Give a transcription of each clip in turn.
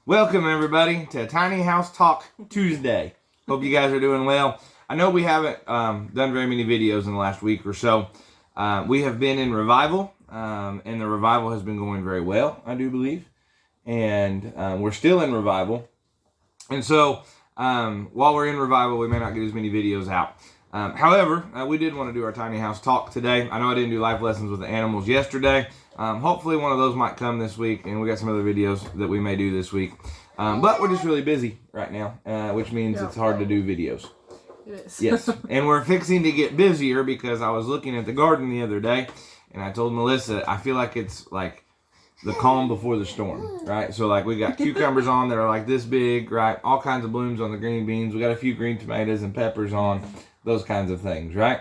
Welcome everybody to Tiny House Talk Tuesday. Hope you guys are doing well. I know we haven't done very many videos in the last week or so. We have been in revival, and the revival has been going very well, I do believe. And we're still in revival. And so while we're in revival, we may not get as many videos out. However, we did want to do our Tiny House Talk today. I know I didn't do life lessons with the animals yesterday. Hopefully one of those might come this week, and we got some other videos that we may do this week. But we're just really busy right now, which means it's hard to do videos. It is. Yes, and we're fixing to get busier because I was looking at the garden the other day, and I told Melissa, I feel like it's like the calm before the storm, right? So like we got cucumbers on that are like this big, right? All kinds of blooms on the green beans. We got a few green tomatoes and peppers on, those kinds of things, right?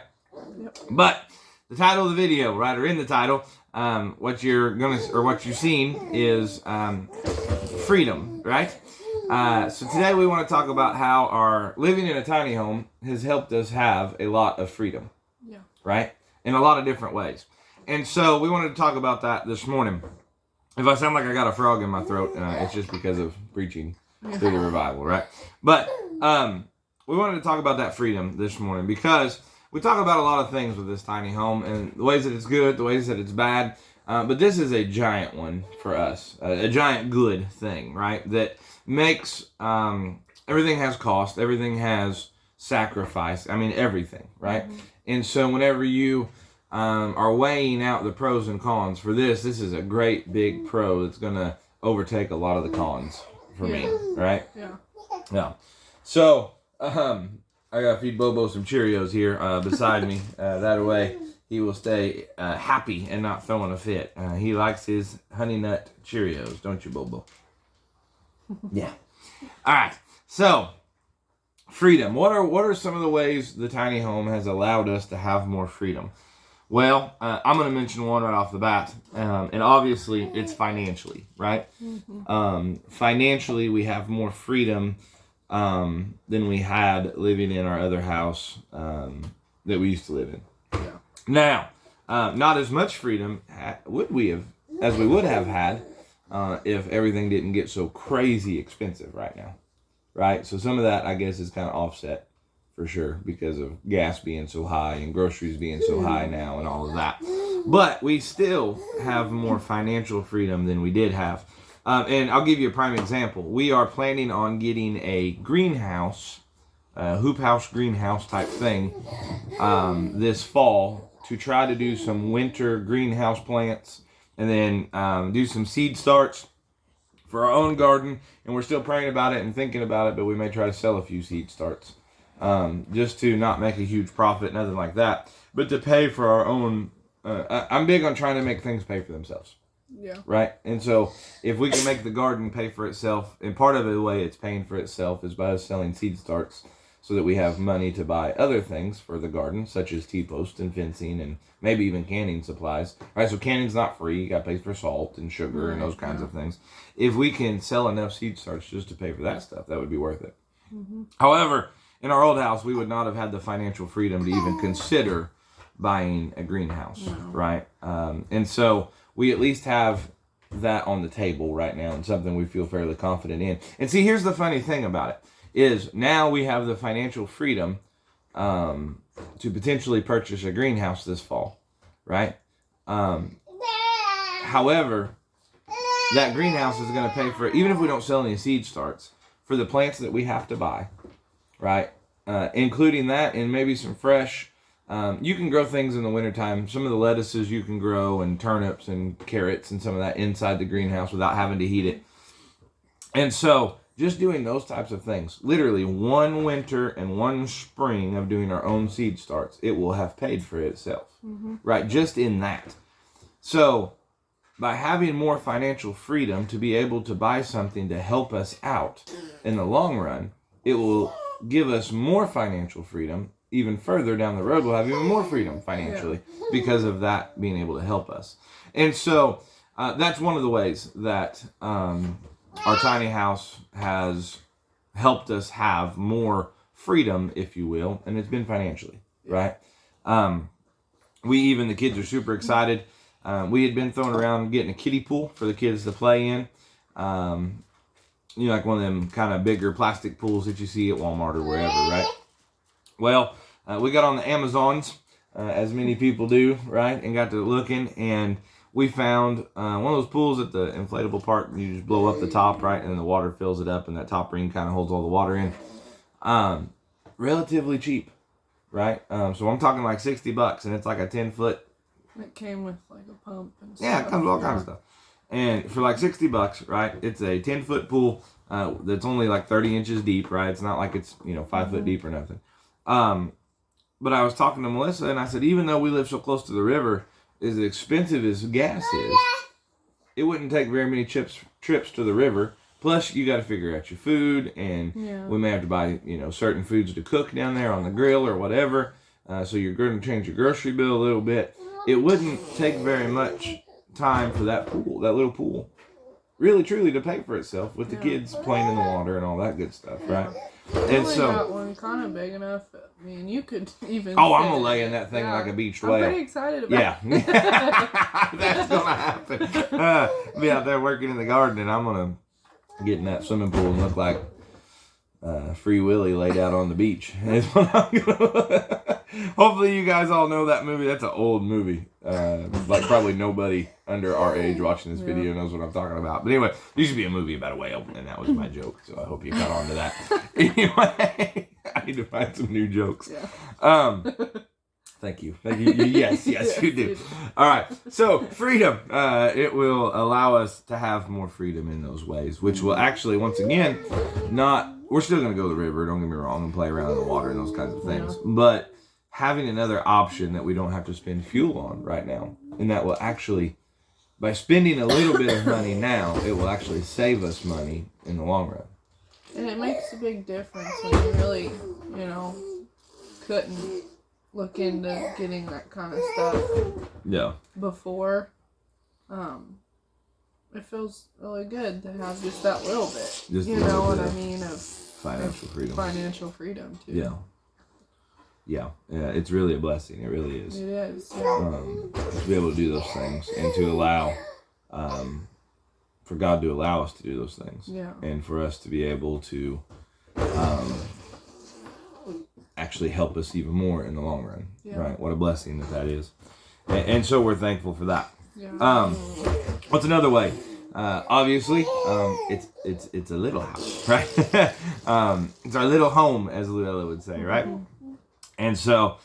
Yep. But the title of the video, right, or in the title, what you've seen is freedom, right? So today we want to talk about how our living in a tiny home has helped us have a lot of freedom, right? In a lot of different ways. And so we wanted to talk about that this morning. If I sound like I got a frog in my throat, it's just because of preaching through the revival, right? But we wanted to talk about that freedom this morning because we talk about a lot of things with this tiny home and the ways that it's good, the ways that it's bad. But this is a giant one for us, a giant good thing, right? That makes everything has cost, everything has sacrifice. I mean, everything, right? Mm-hmm. And so whenever you are weighing out the pros and cons for this is a great big pro that's going to overtake a lot of the cons for me, right? Yeah. So I got to feed Bobo some Cheerios here beside me. That way he will stay happy and not throwing a fit. He likes his Honey Nut Cheerios, don't you, Bobo? Yeah. All right. So, freedom. What are some of the ways the tiny home has allowed us to have more freedom? Well, I'm going to mention one right off the bat, and obviously it's financially, right? Mm-hmm. Financially, we have more freedom than we had living in our other house that we used to live in. Yeah. Now, not as much freedom would we have as we would have had if everything didn't get so crazy expensive right now, right? So some of that, I guess, is kind of offset for sure because of gas being so high and groceries being so high now and all of that. But we still have more financial freedom than we did have. And I'll give you a prime example. We are planning on getting a greenhouse, hoop house greenhouse type thing this fall to try to do some winter greenhouse plants and then do some seed starts for our own garden. And we're still praying about it and thinking about it, but we may try to sell a few seed starts just to not make a huge profit, nothing like that, but to pay for our own. I'm big on trying to make things pay for themselves. Yeah. Right? And so if we can make the garden pay for itself, and part of the way it's paying for itself is by us selling seed starts so that we have money to buy other things for the garden, such as T-posts and fencing and maybe even canning supplies. Right? So canning's not free. You got to pay for salt and sugar and those kinds of things. If we can sell enough seed starts just to pay for that stuff, that would be worth it. Mm-hmm. However, in our old house, we would not have had the financial freedom to even consider buying a greenhouse, right? And so we at least have that on the table right now and something we feel fairly confident in. And see, here's the funny thing about it, is now we have the financial freedom to potentially purchase a greenhouse this fall, right? However, that greenhouse is going to pay for, even if we don't sell any seed starts, for the plants that we have to buy, right? Including that and maybe some fresh. You can grow things in the wintertime. Some of the lettuces you can grow and turnips and carrots and some of that inside the greenhouse without having to heat it. And so just doing those types of things, literally one winter and one spring of doing our own seed starts, it will have paid for itself, right? Just in that. So by having more financial freedom to be able to buy something to help us out in the long run, it will give us more financial freedom. Even further down the road, we'll have even more freedom financially because of that being able to help us. And so that's one of the ways that our tiny house has helped us have more freedom, if you will, and it's been financially, right? The kids are super excited. We had been throwing around getting a kiddie pool for the kids to play in. like one of them kind of bigger plastic pools that you see at Walmart or wherever, right? Well, we got on the Amazons, as many people do, right? And got to looking, and we found one of those pools at the inflatable park. You just blow up the top, right? And the water fills it up, and that top ring kind of holds all the water in. Relatively cheap, right? So I'm talking like $60, and it's like a 10-foot. It came with like a pump and stuff. Yeah, it comes with all kinds of stuff. And for like $60, right? It's a 10-foot pool that's only like 30 inches deep, right? It's not like it's 5 foot deep or nothing. But I was talking to Melissa, and I said, even though we live so close to the river, as expensive as gas is, it wouldn't take very many trips to the river. Plus, you got to figure out your food, and we may have to buy certain foods to cook down there on the grill or whatever. So you're going to change your grocery bill a little bit. It wouldn't take very much time for that little pool, really truly to pay for itself with the kids playing in the water and all that good stuff, right? And so got one kind of big enough. I mean, you could even. Oh, I'm gonna lay in that thing like a beached whale. I'm pretty excited about it. That's gonna happen. Be out there working in the garden, and I'm gonna get in that swimming pool and look like Free Willy laid out on the beach. That's what I'm gonna. Hopefully, you guys all know that movie. That's an old movie. Like probably nobody under our age watching this video knows what I'm talking about. But anyway, there used to be a movie about a whale, and that was my joke. So I hope you caught on to that. Anyway, I need to find some new jokes. Yeah. Thank you. Yes, you do. All right. So freedom. It will allow us to have more freedom in those ways, which will actually, once again, we're still going to go to the river, don't get me wrong, and play around in the water and those kinds of things. Yeah. But having another option that we don't have to spend fuel on right now, and that will actually, by spending a little bit of money now, it will actually save us money in the long run. And it makes a big difference when you really, couldn't look into getting that kind of stuff before. It feels really good to have just that little bit. Just you know what I mean? Of financial freedom. Financial freedom, too. Yeah, it's really a blessing. It really is. It is, to be able to do those things and to allow, for God to allow us to do those things. Yeah. And for us to be able to actually help us even more in the long run. Yeah. Right? What a blessing that is. And so we're thankful for that. Yeah. What's another way? Obviously, it's a little house, right? It's our little home, as Luella would say, right? Mm-hmm. And so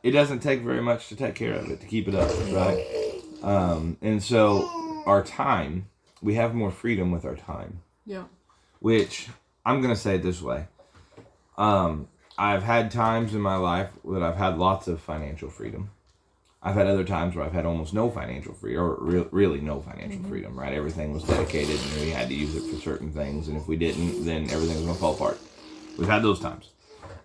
it doesn't take very much to take care of it, to keep it up, right? And so our time, we have more freedom with our time. Yeah. Which, I'm going to say it this way. I've had times in my life that I've had lots of financial freedom. I've had other times where I've had almost no financial freedom, or really no financial freedom, right? Everything was dedicated and we had to use it for certain things. And if we didn't, then everything was going to fall apart. We've had those times.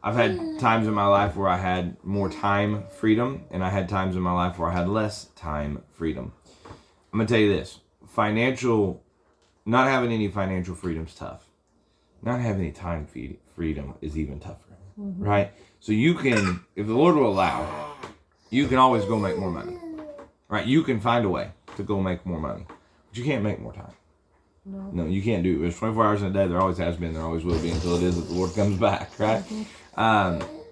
I've had times in my life where I had more time freedom, and I had times in my life where I had less time freedom. I'm going to tell you this. Not having any financial freedom is tough. Not having any time freedom is even tougher, right? So you can, if the Lord will allow, you can always go make more money, right? You can find a way to go make more money, but you can't make more time. No, you can't do it. There's 24 hours in a day. There always has been. There always will be until it is that the Lord comes back, right?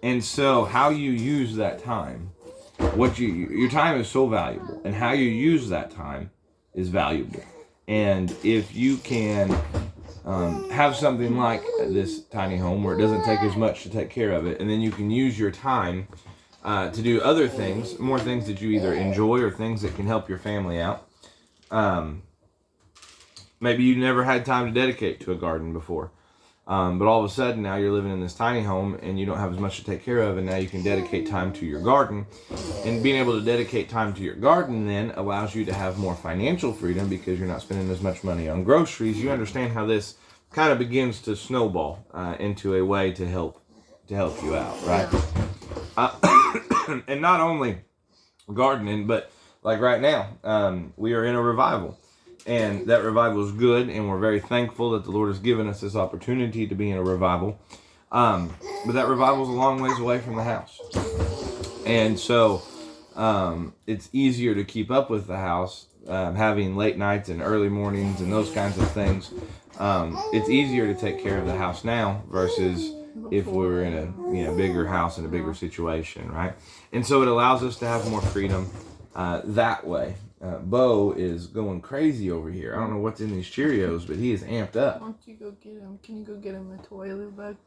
And so how you use that time, your time is so valuable, and how you use that time is valuable. And if you can have something like this tiny home where it doesn't take as much to take care of it, and then you can use your time to do other things, more things that you either enjoy or things that can help your family out. Maybe you never had time to dedicate to a garden before. But all of a sudden now you're living in this tiny home and you don't have as much to take care of, and now you can dedicate time to your garden. And being able to dedicate time to your garden then allows you to have more financial freedom because you're not spending as much money on groceries. You understand how this kind of begins to snowball into a way to help you out, right? And not only gardening, but like right now, we are in a revival. And that revival is good, and we're very thankful that the Lord has given us this opportunity to be in a revival. But that revival is a long ways away from the house. And so it's easier to keep up with the house, having late nights and early mornings and those kinds of things. It's easier to take care of the house now versus if we were in a bigger house in a bigger situation, right? And so it allows us to have more freedom that way. Bo is going crazy over here. I don't know what's in these Cheerios, but he is amped up. Why don't you go get him? Can you go get him a toy, little bug?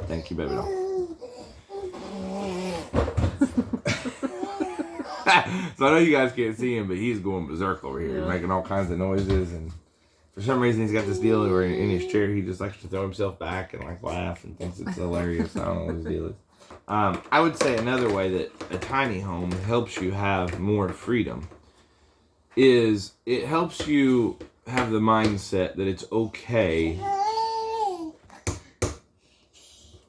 Thank you, baby doll. So I know you guys can't see him, but he's going berserk over here, making all kinds of noises, and for some reason he's got this deal where in his chair he just likes to throw himself back and like laugh and thinks it's hilarious. I don't know what his deal is. I would say another way that a tiny home helps you have more freedom is it helps you have the mindset that it's okay.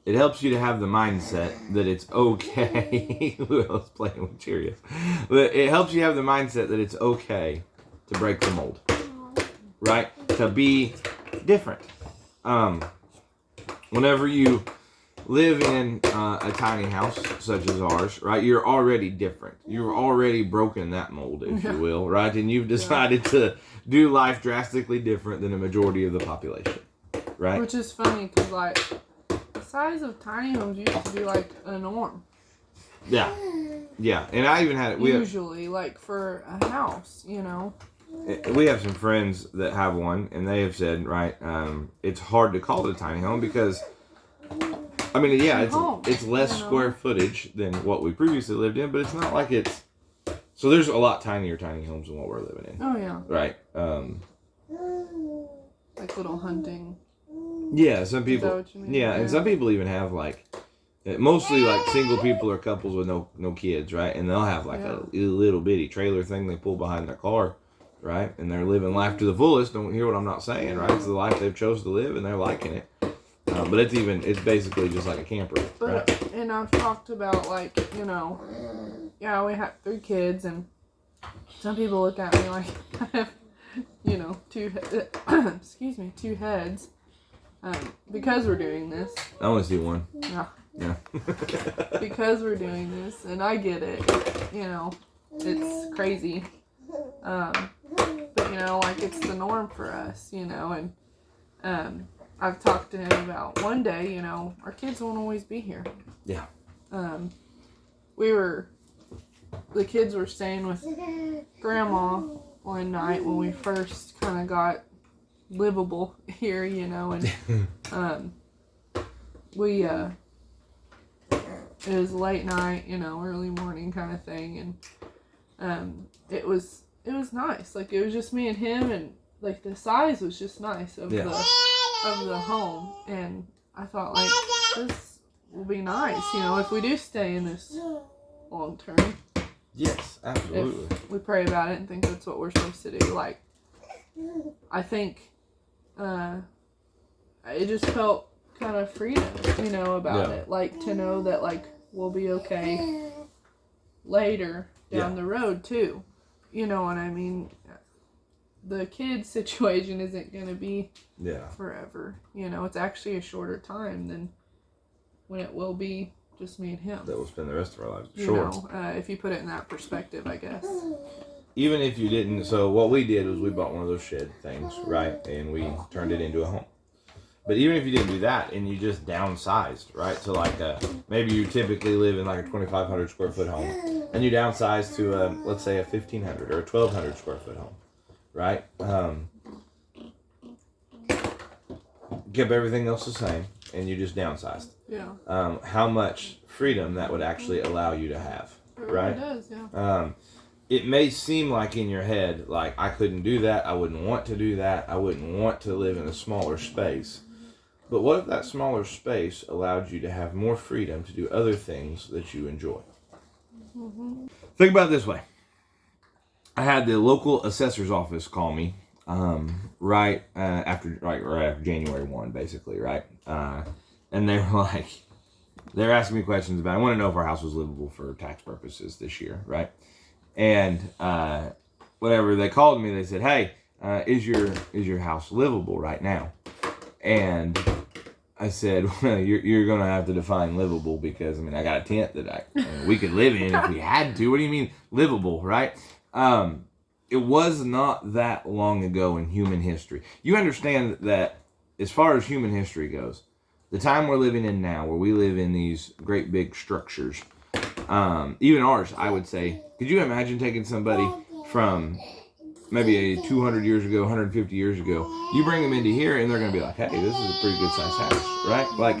It helps you to have the mindset that it's okay. Who else playing with Cheerios? But it helps you have the mindset that it's okay to break the mold, right? To be different. Whenever you live in a tiny house such as ours, right? You're already different. You're already broken that mold, if you will, right? And you've decided to do life drastically different than the majority of the population, right? Which is funny because like the size of tiny homes used to be like a norm. Yeah, and I even had usually like for a house, We have some friends that have one, and they have said, right, it's hard to call it a tiny home because, I mean, it's less square footage than what we previously lived in, but it's not like it's, so there's a lot tinier tiny homes than what we're living in. Oh, yeah. Right. Like little hunting. Yeah, some people, is that what you mean? Yeah, and some people even have like, mostly like single people or couples with no kids, right? And they'll have like a little bitty trailer thing they pull behind their car, right? And they're living life to the fullest. Don't hear what I'm not saying, right? It's the life they've chosen to live, and they're liking it. But it's basically just like a camper, right? And I've talked about like, we have 3 kids, and some people look at me like I have, 2 heads, because we're doing this. I only see one. Yeah. Because we're doing this, and I get it, it's crazy. But like it's the norm for us, and I've talked to him about one day, our kids won't always be here. Yeah. The kids were staying with Grandma one night when we first kind of got livable here, and it was late night, early morning kind of thing, and it was nice. Like it was just me and him, and like the size was just nice of the home, and I thought like this will be nice, if we do stay in this long term. Yes, absolutely. If we pray about it and think that's what we're supposed to do. Like I think it just felt kind of freedom, about it. Like to know that like we'll be okay later down the road too. You know what I mean? The kid's situation isn't going to be forever. It's actually a shorter time than when it will be just me and him. That will spend the rest of our lives. If you put it in that perspective, I guess. Even if you didn't, so what we did was we bought one of those shed things, right? And we turned it into a home. But even if you didn't do that and you just downsized, right? To like maybe you typically live in like a 2,500 square foot home, and you downsize to let's say a 1,500 or a 1,200 square foot home, right? Kept everything else the same, and you just downsized. Yeah. How much freedom that would actually allow you to have, right? It does, yeah. It may seem like in your head, like I couldn't do that, I wouldn't want to do that, I wouldn't want to live in a smaller space. But what if that smaller space allowed you to have more freedom to do other things that you enjoy? Mm-hmm. Think about it this way. I had the local assessor's office call me right after January 1, basically, right? And they were like, they're asking me questions about, I want to know if our house was livable for tax purposes this year, right? And whatever, they called me, they said, hey, is your house livable right now? And I said, well, you're going to have to define livable because, I mean, I got a tent that we could live in if we had to. What do you mean livable, right? It was not that long ago in human history. You understand that as far as human history goes, the time we're living in now, where we live in these great big structures, even ours, I would say, could you imagine taking somebody from maybe 200 years ago, 150 years ago, you bring them into here and they're going to be like, hey, this is a pretty good sized house, right? Like,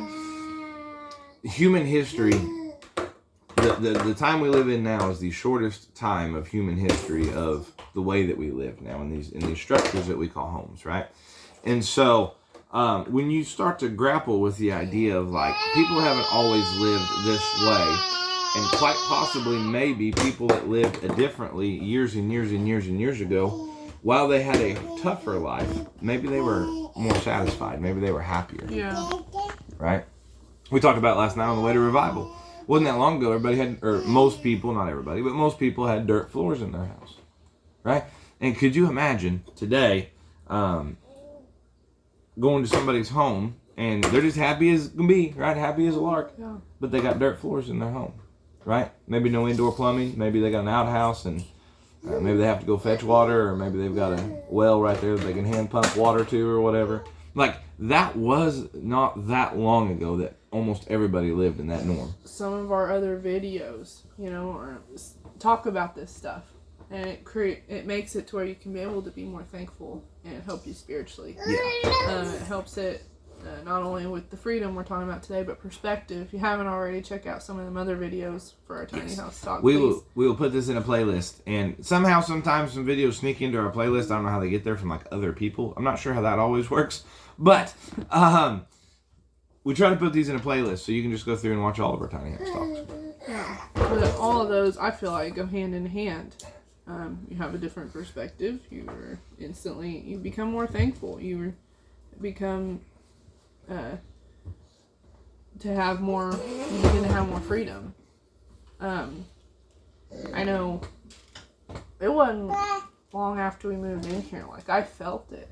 human history, the time we live in now is the shortest time of human history of the way that we live now in these structures that we call homes, right? And so when you start to grapple with the idea of like, people haven't always lived this way, and quite possibly maybe people that lived differently years and years and years and years ago, while they had a tougher life, maybe they were more satisfied, maybe they were happier. Yeah. Right? We talked about last night on the way to revival. Wasn't that long ago, everybody had, or most people, not everybody, but most people had dirt floors in their house. Right? And could you imagine today going to somebody's home and they're just happy as can be, right? Happy as a lark. Yeah. But they got dirt floors in their home. Right? Maybe no indoor plumbing. Maybe they got an outhouse and maybe they have to go fetch water, or maybe they've got a well right there that they can hand pump water to or whatever. Like, that was not that long ago that almost everybody lived in that norm. Some of our other videos, talk about this stuff. And it makes it to where you can be able to be more thankful and help you spiritually. Yeah. It helps it not only with the freedom we're talking about today, but perspective. If you haven't already, check out some of them other videos for our tiny house talk. We will put this in a playlist, and somehow sometimes some videos sneak into our playlist. I don't know how they get there from like other people. I'm not sure how that always works, but we try to put these in a playlist so you can just go through and watch all of our tiny house talks. Yeah, but all of those I feel like go hand in hand. You have a different perspective. You become more thankful. You become you begin to have more freedom. I know it wasn't long after we moved in here, like I felt it.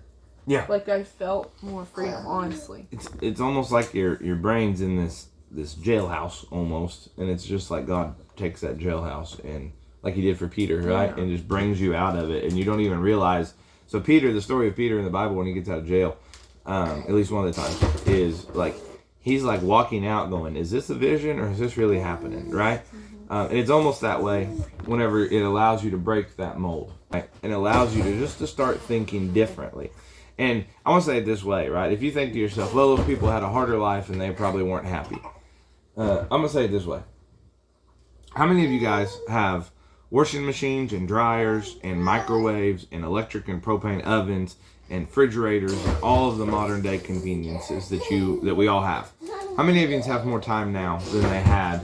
Yeah. Like I felt more freedom, honestly. It's almost like your brain's in this jailhouse almost, and it's just like God takes that jailhouse and like he did for Peter, right? Yeah. And just brings you out of it, and you don't even realize. So Peter, the story of Peter in the Bible when he gets out of jail, at least one of the times, is like he's like walking out going, is this a vision or is this really happening, right? And it's almost that way whenever it allows you to break that mold, right? And allows you to start thinking differently. And I want to say it this way, right? If you think to yourself, well, those people had a harder life and they probably weren't happy. I'm going to say it this way. How many of you guys have washing machines and dryers and microwaves and electric and propane ovens and refrigerators and all of the modern day conveniences that we all have? How many of you have more time now than they had,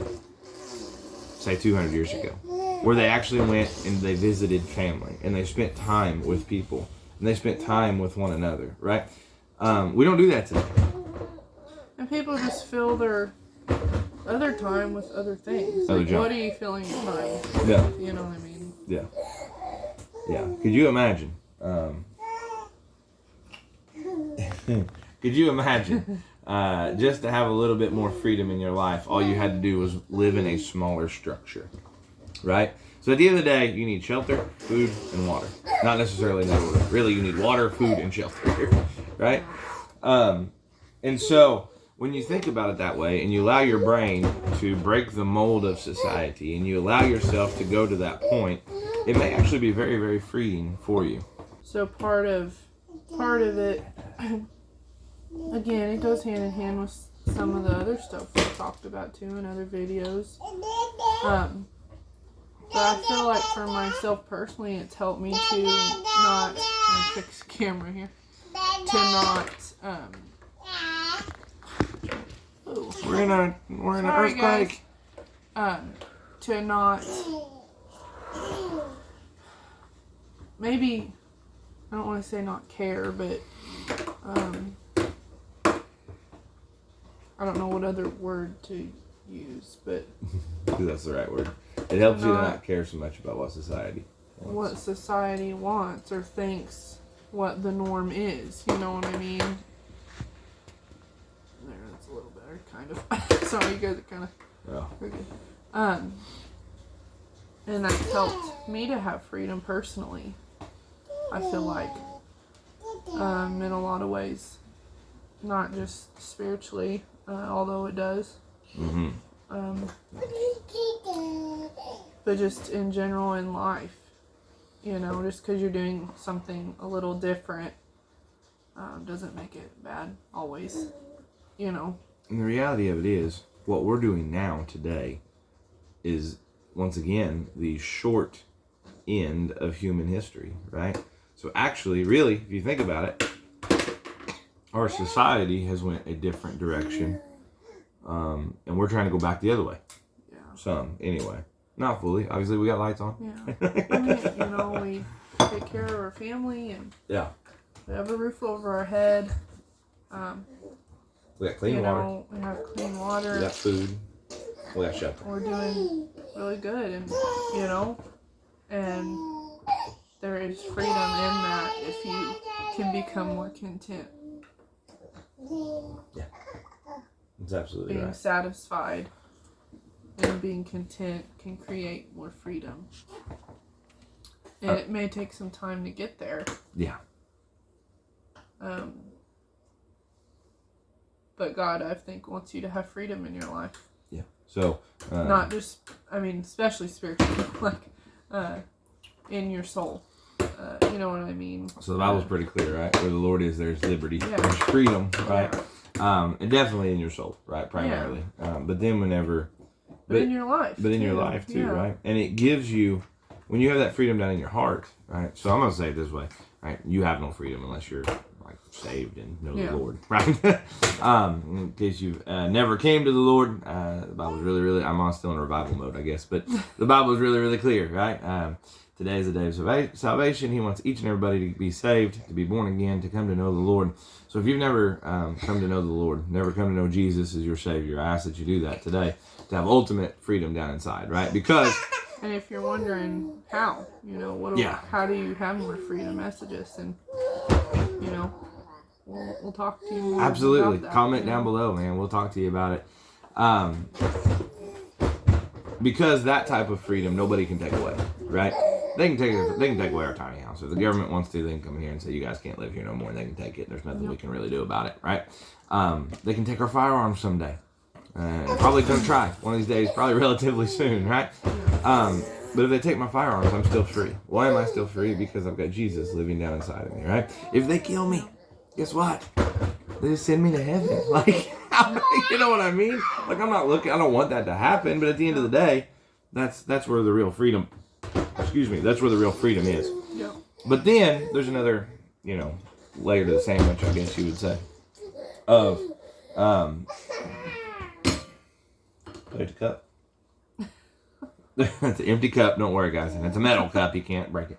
say, 200 years ago, where they actually went and they visited family and they spent time with people and they spent time with one another, right? We don't do that today. And people just fill their other time with other things. Like, what are you filling your time with? Yeah. You know what I mean? Yeah. Yeah. Could you imagine? Could you imagine just to have a little bit more freedom in your life? All you had to do was live in a smaller structure, right? So at the end of the day, you need shelter, food, and water. Not necessarily in that order. Really, you need water, food, and shelter, right? And so when you think about it that way and you allow your brain to break the mold of society and you allow yourself to go to that point, it may actually be very, very freeing for you. So part of it, again, it goes hand in hand with some of the other stuff we talked about too in other videos. But I feel like for myself personally, it's helped me to not, let me fix the camera here, to not, we're in an earthquake. To not, maybe, I don't want to say not care, but I don't know what other word to use, but that's the right word. It helps you to not care so much about what society wants. What society wants or thinks what the norm is. You know what I mean? There, kind of. Sorry, you guys are kind of crooked. And that's helped me to have freedom personally. I feel like, in a lot of ways, not just spiritually, although it does. Mm-hmm. But just in general in life, you know, just because you're doing something a little different doesn't make it bad always, you know. And the reality of it is, what we're doing now today is, once again, the short end of human history, right? So actually, really, if you think about it, our society has went a different direction, and we're trying to go back the other way. Yeah. Some, anyway. Not fully. Obviously, we got lights on. Yeah. I mean, you know, we take care of our family and yeah, we have a roof over our head. We got clean water. We have clean water. We got food. We got shelter. We're doing really good, and you know, and there is freedom in that if you can become more content. Yeah, that's absolutely being right. satisfied and being content can create more freedom. And it may take some time to get there. Yeah. But God, I think, wants you to have freedom in your life. Yeah. So. Not just, I mean, especially spiritually, like in your soul. You know what I mean? So the Bible's pretty clear, right? Where the Lord is, there's liberty, Yeah. there's freedom, right? Yeah. And definitely in your soul, right? Primarily. Yeah. But then whenever. But in your life. But in your life too, right? And it gives you, when you have that freedom down in your heart, right? So I'm going to say it this way, right? You have no freedom unless you're like saved and know the Lord, right? In case you've never came to the Lord, the Bible's really, I'm still in revival mode, I guess, but the Bible is really clear, right? Today is the day of salvation. He wants each and everybody to be saved, to be born again, to come to know the Lord. So if you've never come to know the Lord, never come to know Jesus as your Savior, I ask that you do that today to have ultimate freedom down inside, right? Because... And if you're wondering how, you know, how do you have more freedom, message us, and, you know, we'll talk to you more. Absolutely. About that, Comment down below, man. We'll talk to you about it. Because that type of freedom, nobody can take away, right? They can take away our tiny house. If the government wants to, they can come here and say, you guys can't live here no more, and they can take it. There's nothing we can really do about it, right? They can take our firearms someday. Probably going to try one of these days, probably relatively soon, right? But if they take my firearms, I'm still free. Why am I still free? Because I've got Jesus living down inside of me, right? If they kill me, guess what? They just send me to heaven. Like, you know what I mean? Like, I'm not looking, I don't want that to happen, but at the end of the day, that's where the real freedom, that's where the real freedom is. Yeah. But then, there's another, you know, layer to the sandwich, I guess you would say, of, there's a cup. It's an empty cup. Don't worry, guys. And it's a metal cup. You can't break it.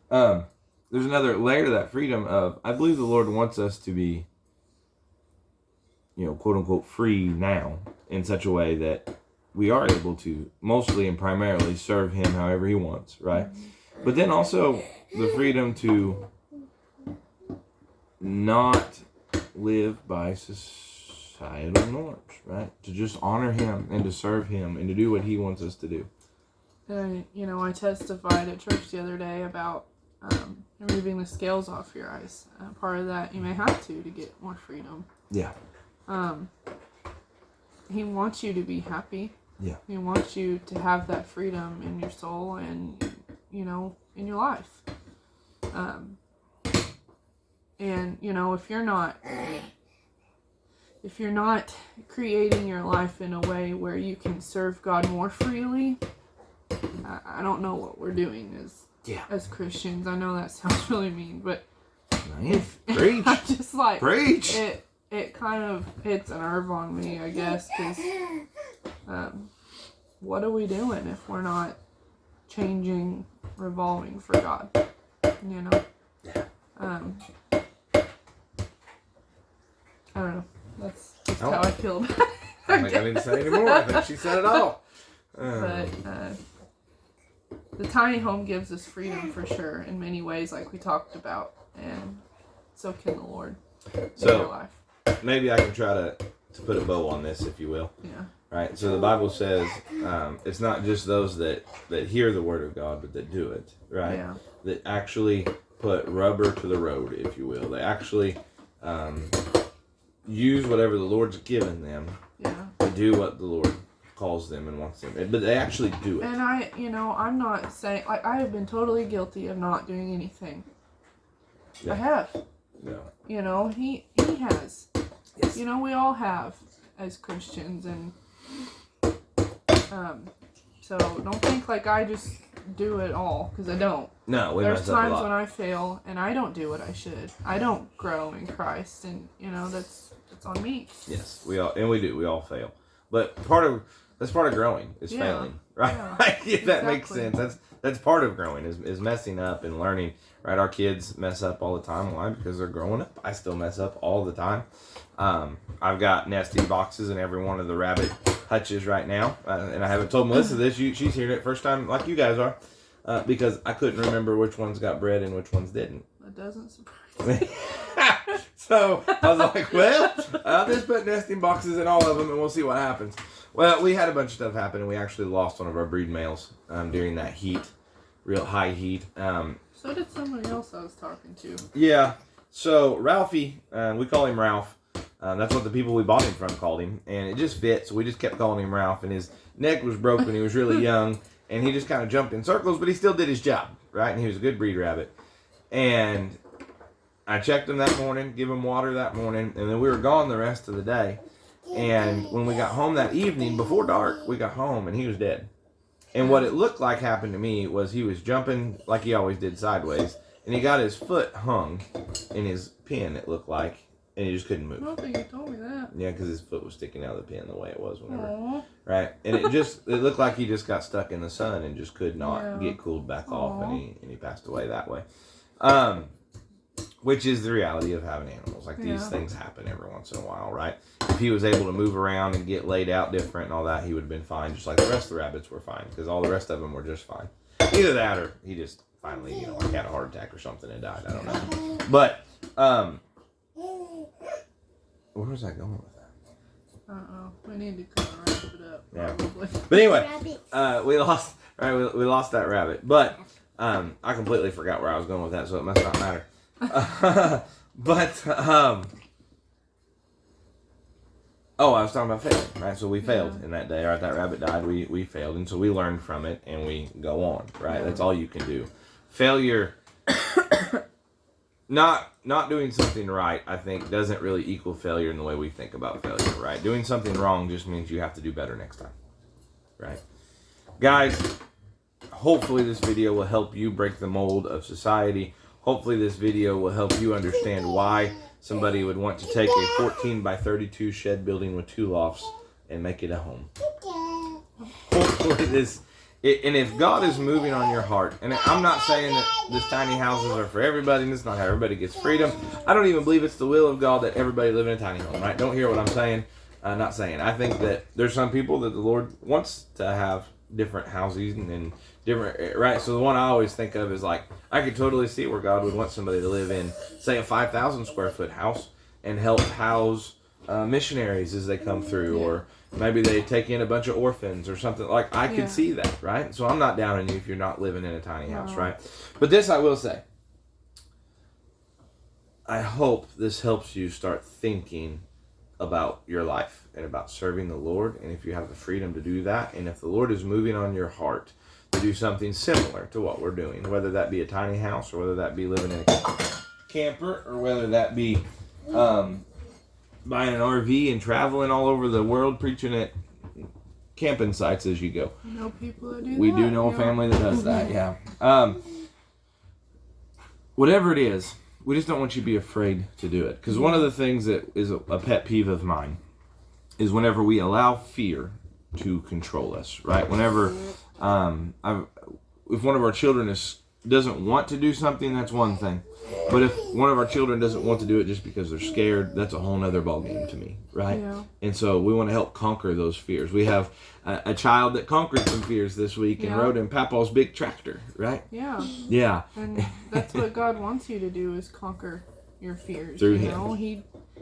There's another layer to that freedom of, I believe the Lord wants us to be, you know, quote unquote, free now in such a way that we are able to mostly and primarily serve Him however He wants, right? But then also the freedom to not live by societal norms, right? To just honor Him and to serve Him and to do what He wants us to do. And, you know, I testified at church the other day about removing the scales off your eyes. Part of that you may have to get more freedom. Yeah. He wants you to be happy. Yeah. He wants you to have that freedom in your soul and, you know, in your life. And, you know, if you're not creating your life in a way where you can serve God more freely, I don't know what we're doing as Christians. I know that sounds really mean, but preach. I just like preach. It kind of hits a nerve on me, I guess, because what are we doing if we're not changing, revolving for God? You know. I don't know. That's just how I feel about it. I don't think I need to say anymore. I think she said it all. But the tiny home gives us freedom for sure in many ways, like we talked about, and so can the Lord in our life. Maybe I can try to to put a bow on this, if you will. Yeah. Right. So the Bible says it's not just those that hear the word of God, but that do it. Right. Yeah. That actually put rubber to the road, if you will. They actually use whatever the Lord's given them to do what the Lord calls them and wants them. But they actually do it. And I'm not saying, like, I have been totally guilty of not doing anything. Yeah. I have. No. He has. Yes. We all have as Christians, and so don't think like I just do it all, because I don't. No, we There's mess up a times lot. when I fail and I don't do what I should. I don't grow in Christ, and that's on me. Yes, we all fail. But that's part of growing is failing, right? Yeah. If that makes Exactly. sense. That's part of growing is messing up and learning, right? Our kids mess up all the time. Why? Because they're growing up. I still mess up all the time. I've got nesting boxes in every one of the rabbit hutches right now, and I haven't told Melissa this. She's hearing it first time, like you guys are, because I couldn't remember which ones got bread and which ones didn't. That doesn't surprise me. So I was like, well, I'll just put nesting boxes in all of them and we'll see what happens. Well, we had a bunch of stuff happen, and we actually lost one of our breed males during that heat, real high heat. So did somebody else I was talking to. Yeah. So Ralphie, we call him Ralph. That's what the people we bought him from called him, and it just fits. So we just kept calling him Ralph, and his neck was broken. He was really young, and he just kind of jumped in circles, but he still did his job, right? And he was a good breed rabbit. And I checked him that morning, give him water that morning, and then we were gone the rest of the day. And when we got home that evening, before dark, we got home, and he was dead. And what it looked like happened to me was he was jumping like he always did sideways, and he got his foot hung in his pen, it looked like, and he just couldn't move. I don't think you told me that. Yeah, because his foot was sticking out of the pen the way it was whenever. Aww. Right? And it looked like he just got stuck in the sun and just could not get cooled back off, Aww. and he passed away that way. Which is the reality of having animals. Like, these things happen every once in a while, right? If he was able to move around and get laid out different and all that, he would have been fine, just like the rest of the rabbits were fine, because all the rest of them were just fine. Either that or he just finally, like had a heart attack or something and died. I don't know. But, where was I going with that? Uh-oh. We need to kind of wrap it up. Yeah. Probably. But anyway, we lost that rabbit. But I completely forgot where I was going with that, so it must not matter. I was talking about failing, right? So we failed in that day, right? That rabbit died. We failed, and so we learned from it, and we go on, right? That's all you can do. Failure, not doing something right, I think, doesn't really equal failure in the way we think about failure, right? Doing something wrong just means you have to do better next time, right? Guys, hopefully this video will help you break the mold of society. Hopefully this video will help you understand why somebody would want to take a 14 by 32 shed building with 2 lofts and make it a home. Hopefully and if God is moving on your heart, and I'm not saying that these tiny houses are for everybody, and it's not how everybody gets freedom. I don't even believe it's the will of God that everybody live in a tiny home, right? Don't hear what I'm saying. Not saying. I think that there's some people that the Lord wants to have different houses and different, right? So the one I always think of is like, I could totally see where God would want somebody to live in, say, a 5,000 square foot house and help house missionaries as they come through, or maybe they take in a bunch of orphans or something. Like, I could see that, right? So I'm not down on you if you're not living in a tiny house, right? But this I will say, I hope this helps you start thinking about your life and about serving the Lord, and if you have the freedom to do that, and if the Lord is moving on your heart to do something similar to what we're doing, whether that be a tiny house, or whether that be living in a camper, or whether that be buying an RV and traveling all over the world preaching at camping sites as you go. You know people that do We that, do know a family that does that, yeah. Whatever it is, we just don't want you to be afraid to do it. Because one of the things that is a pet peeve of mine is whenever we allow fear to control us, right? Whenever, if one of our children doesn't want to do something, that's one thing. But if one of our children doesn't want to do it just because they're scared, that's a whole nother ballgame to me, right? Yeah. And so we want to help conquer those fears. We have a child that conquered some fears this week and rode in Papa's big tractor, right? Yeah. Yeah. And that's what God wants you to do, is conquer your fears. Through you Him. know,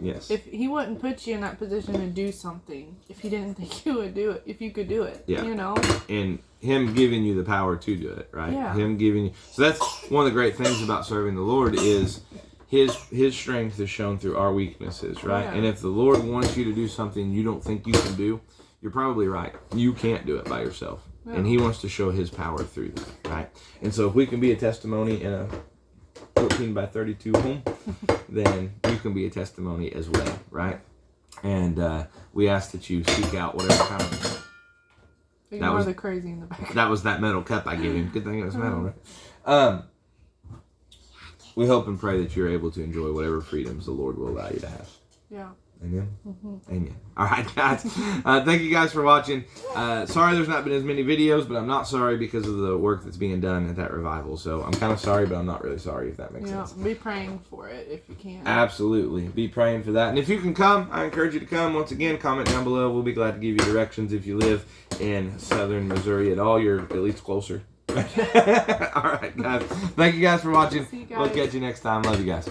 Yes. If he wouldn't put you in that position to do something, if he didn't think you would do it, if you could do it, Yeah. you know? And him giving you the power to do it, right? Yeah. Him giving you. So that's one of the great things about serving the Lord is his strength is shown through our weaknesses, right? Yeah. And if the Lord wants you to do something you don't think you can do, you're probably right. You can't do it by yourself. Yeah. And he wants to show his power through that, right? And so if we can be a testimony in a 14 by 32 home, then you can be a testimony as well, right? And we ask that you seek out whatever kind of... Ignore the crazy in the back. That was that metal cup I gave him. Good thing it was metal, right? We hope and pray that you're able to enjoy whatever freedoms the Lord will allow you to have. Yeah. Amen? Amen. All right, guys. Thank you guys for watching. Sorry there's not been as many videos, but I'm not sorry because of the work that's being done at that revival. So I'm kind of sorry, but I'm not really sorry, if that makes sense. Be praying for it if you can. Absolutely. Be praying for that. And if you can come, I encourage you to come. Once again, comment down below. We'll be glad to give you directions if you live in southern Missouri at all. You're at least closer. All right, guys. Thank you guys for watching. See you guys. We'll catch you next time. Love you guys.